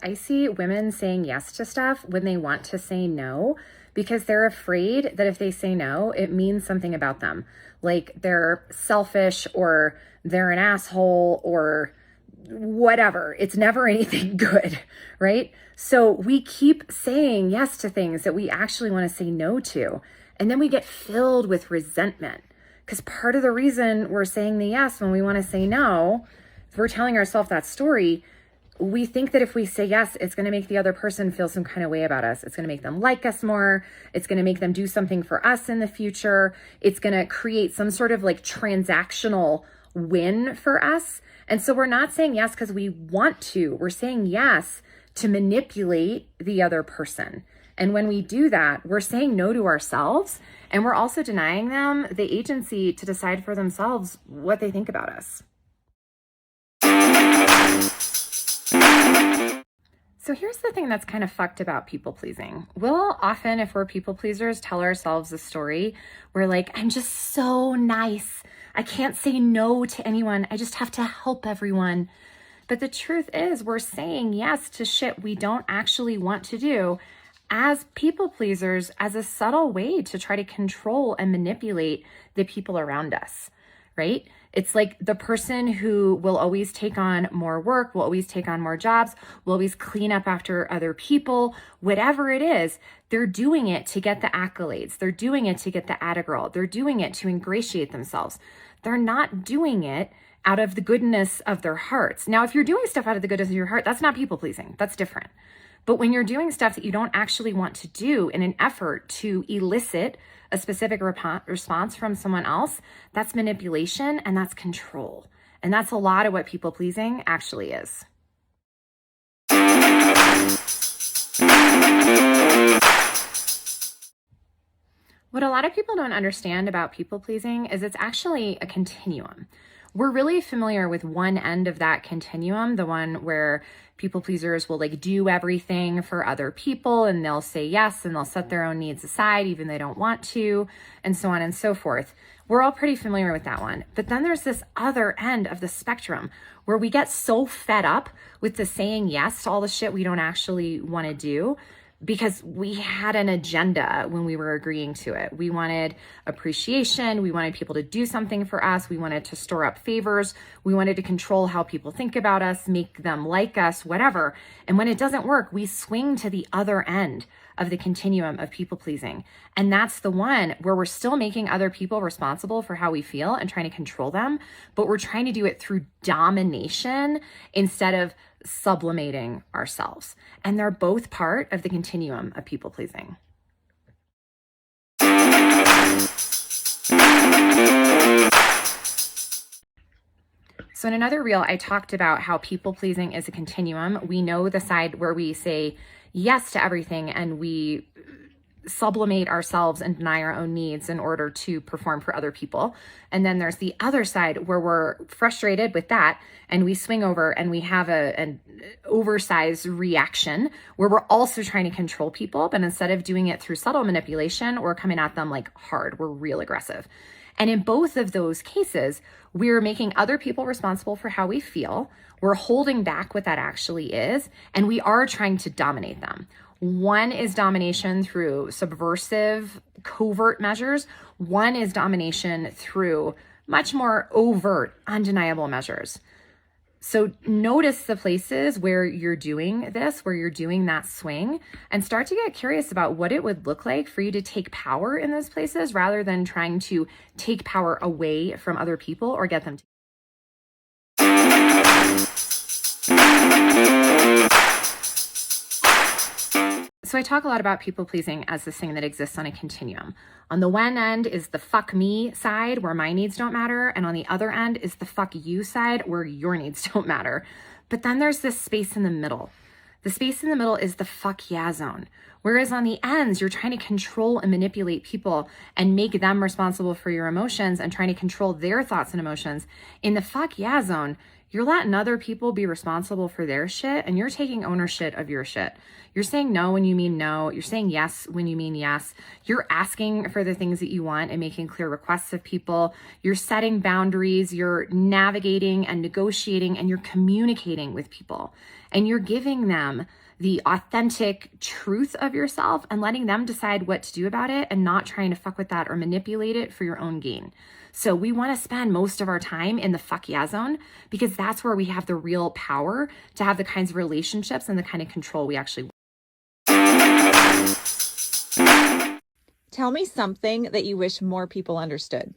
I see women saying yes to stuff when they want to say no because they're afraid that if they say no, it means something about them. Like they're selfish or they're an asshole or whatever. It's never anything good, right? So we keep saying yes to things that we actually want to say no to. And then we get filled with resentment because part of the reason we're saying the yes when we want to say no, if we're telling ourselves that story, we think that if we say yes, it's going to make the other person feel some kind of way about us. It's going to make them like us more. It's going to make them do something for us in the future. It's going to create some sort of like transactional win for us. And so we're not saying yes because we want to. We're saying yes to manipulate the other person. And when we do that, we're saying no to ourselves, and we're also denying them the agency to decide for themselves what they think about us. So here's the thing that's kind of fucked about people pleasing. We'll often, if we're people pleasers, tell ourselves a story. We're like, I'm just so nice. I can't say no to anyone. I just have to help everyone. But the truth is, we're saying yes to shit we don't actually want to do as people pleasers, as a subtle way to try to control and manipulate the people around us, right? It's like the person who will always take on more work, will always take on more jobs, will always clean up after other people, whatever it is, they're doing it to get the accolades. They're doing it to get the atta girl. They're doing it to ingratiate themselves. They're not doing it out of the goodness of their hearts. Now, if you're doing stuff out of the goodness of your heart, that's not people pleasing. That's different. But when you're doing stuff that you don't actually want to do in an effort to elicit a specific response from someone else, that's manipulation and that's control. And that's a lot of what people pleasing actually is. What a lot of people don't understand about people pleasing is it's actually a continuum. We're really familiar with one end of that continuum, the one where people pleasers will like do everything for other people and they'll say yes and they'll set their own needs aside even they don't want to, and so on and so forth. We're all pretty familiar with that one. But then there's this other end of the spectrum where we get so fed up with the saying yes to all the shit we don't actually want to do because we had an agenda when we were agreeing to it. We wanted appreciation. We wanted people to do something for us. We wanted to store up favors. We wanted to control how people think about us, make them like us, whatever. And when it doesn't work, we swing to the other end of the continuum of people pleasing. And that's the one where we're still making other people responsible for how we feel and trying to control them, but we're trying to do it through domination instead of sublimating ourselves. And they're both part of the continuum of people pleasing. So in another reel, I talked about how people pleasing is a continuum. We know the side where we say yes to everything and we sublimate ourselves and deny our own needs in order to perform for other people. And then there's the other side where we're frustrated with that and we swing over and we have an oversized reaction where we're also trying to control people, but instead of doing it through subtle manipulation, we're coming at them like hard. We're real aggressive. And in both of those cases, we're making other people responsible for how we feel. We're holding back what that actually is, and we are trying to dominate them. One is domination through subversive, covert measures. One is domination through much more overt, undeniable measures. So notice the places where you're doing this, where you're doing that swing, and start to get curious about what it would look like for you to take power in those places rather than trying to take power away from other people or get them to. So I talk a lot about people pleasing as this thing that exists on a continuum. On the one end is the fuck me side where my needs don't matter. And on the other end is the fuck you side where your needs don't matter. But then there's this space in the middle. The space in the middle is the fuck yeah zone. Whereas on the ends, you're trying to control and manipulate people and make them responsible for your emotions and trying to control their thoughts and emotions. In the fuck yeah zone, you're letting other people be responsible for their shit and you're taking ownership of your shit. You're saying no when you mean no. You're saying yes when you mean yes. You're asking for the things that you want and making clear requests of people. You're setting boundaries. You're navigating and negotiating and you're communicating with people. and you're giving them the authentic truth of yourself and letting them decide what to do about it and not trying to fuck with that or manipulate it for your own gain. So we want to spend most of our time in the fuck yeah zone because that's where we have the real power to have the kinds of relationships and the kind of control we actually want. Tell me something that you wish more people understood.